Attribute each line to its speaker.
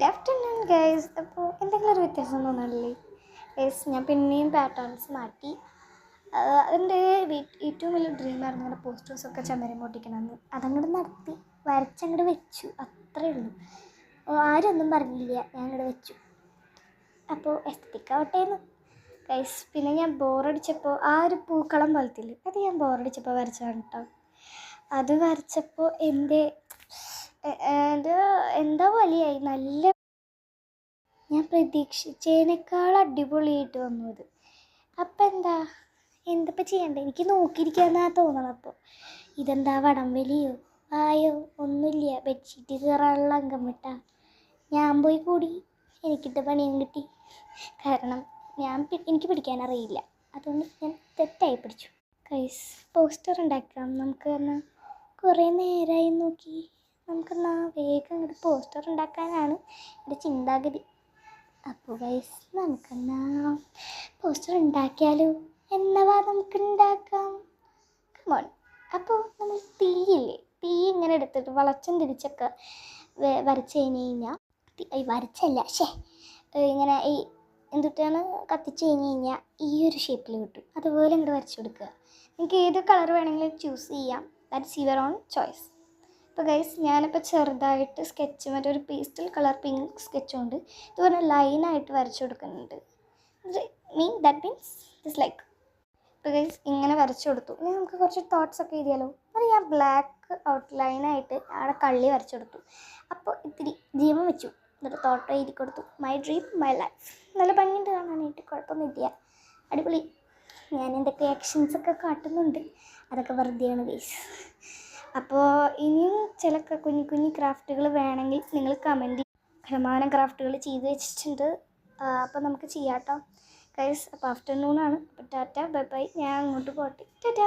Speaker 1: Good afternoon guys. അപ്പോൾ എന്തെങ്കിലും ഒരു വ്യത്യാസം തോന്നാറില്ലേ ഗൈസ്? ഞാൻ പിന്നെയും പാറ്റേൺസ് മാറ്റി. അതിൻ്റെ ഏറ്റവും വലിയ ഡ്രീമായിരുന്നു ഇങ്ങനെ പോസ്റ്റേഴ്സൊക്കെ ചമ്മരം പൊട്ടിക്കണമെന്ന്. അതങ്ങോട്ട് നടത്തി വരച്ചങ്ങോട്ട് വെച്ചു, അത്രേ ഉള്ളൂ. ആരൊന്നും പറഞ്ഞില്ല, ഞാൻ അങ്ങോട്ട് വെച്ചു. അപ്പോൾ എസ്തറ്റിക് ആവട്ടേന്ന് ഗൈസ്. പിന്നെ ഞാൻ ബോറടിച്ചപ്പോൾ ആ ഒരു പൂക്കളം പോലത്തില്ല, അത് ഞാൻ ബോറടിച്ചപ്പോൾ വരച്ചതാണ് കേട്ടോ. അത് വരച്ചപ്പോൾ എന്താ വലിയായി, നല്ല ഞാൻ പ്രതീക്ഷിച്ചതിനേക്കാൾ അടിപൊളിയായിട്ട് വന്നു അത്. അപ്പം എന്തപ്പം ചെയ്യണ്ടേ, എനിക്ക് നോക്കിയിരിക്കാമെന്നാണ് തോന്നണം. അപ്പോൾ ഇതെന്താ വടംവലിയോ ആയോ? ഒന്നുമില്ല, ബെഡ്ഷീറ്റ് കയറാനുള്ള അംഗം വിട്ടാ ഞാൻ പോയി കൂടി, എനിക്കിട്ട പണിയും കിട്ടി. കാരണം എനിക്ക് പിടിക്കാനറിയില്ല, അതുകൊണ്ട് ഞാൻ തെറ്റായി പിടിച്ചു. കൈസ് പോസ്റ്റർ ഉണ്ടാക്കാം നമുക്ക്. എന്നാൽ കുറേ നേരമായി നോക്കി, നമുക്കെന്നാ വേഗം അങ്ങോട്ട് പോസ്റ്റർ ഉണ്ടാക്കാനാണ് എൻ്റെ ചിന്താഗതി. അപ്പോൾ ഗൈസ് നമുക്കെന്നാ പോസ്റ്റർ ഉണ്ടാക്കിയാലോ? എന്നവാ നമുക്ക് ഉണ്ടാക്കാം, കമോൺ. അപ്പോൾ നമ്മൾ തീ ഇങ്ങനെ എടുത്തിട്ട് വളച്ചും തിരിച്ചൊക്കെ വരച്ച് കഴിഞ്ഞാൽ വരച്ചല്ല ഇങ്ങനെ എന്തിട്ടാണ് കത്തിച്ച് കഴിഞ്ഞാൽ ഈ ഒരു ഷേപ്പിൽ കിട്ടും. അതുപോലെ ഇങ്ങോട്ട് വരച്ചു കൊടുക്കുക. നിങ്ങൾക്ക് ഏത് കളർ വേണമെങ്കിലും ചൂസ് ചെയ്യാം, ദാറ്റ്സ് യുവർ ഓൺ ചോയ്സ്. അപ്പോൾ ഗൈസ് ഞാനിപ്പോൾ ചെറുതായിട്ട് സ്കെച്ച് മറ്റൊരു പേസ്റ്റൽ കളർ പിങ്ക് സ്കെച്ച് കൊണ്ട് ഇതുപോലെ ലൈനായിട്ട് വരച്ചു കൊടുക്കുന്നുണ്ട്. That means this like. ഇപ്പോൾ ഗൈസ് ഇങ്ങനെ വരച്ചു കൊടുത്തു. ഇനി നമുക്ക് കുറച്ച് തോട്ട്സൊക്കെ എഴുതിയാലോ? അത് ഞാൻ ബ്ലാക്ക് ഔട്ട്ലൈനായിട്ട് അവിടെ കള്ളി വരച്ചു കൊടുത്തു. അപ്പോൾ ഇത്തിരി ജീവൻ വെച്ചു, എന്നിട്ട് തോട്ടം എഴുതി കൊടുത്തു. My dream my life. നല്ല ഭംഗിയുണ്ട് കാണാനായിട്ട്, കുഴപ്പമൊന്നുമില്ല, അടിപൊളി. ഞാൻ എന്തൊക്കെ ആക്ഷൻസൊക്കെ കാട്ടുന്നുണ്ട്, അതൊക്കെ വെറുതെയാണ് ഗൈസ്. അപ്പോൾ ഇനിയും ചില കുഞ്ഞു ക്രാഫ്റ്റുകൾ വേണമെങ്കിൽ നിങ്ങൾ കമൻറ്റ് ശതമാനം ക്രാഫ്റ്റുകൾ ചെയ്ത് വെച്ചിട്ടുണ്ട്. അപ്പോൾ നമുക്ക് ചെയ്യാം കേട്ടോ ഗൈസ്. അപ്പോൾ ആഫ്റ്റർനൂണാണ്. അപ്പോൾ ടാറ്റ ബൈ ബൈ, ഞാൻ അങ്ങോട്ട് പോട്ടെ, ടാറ്റ.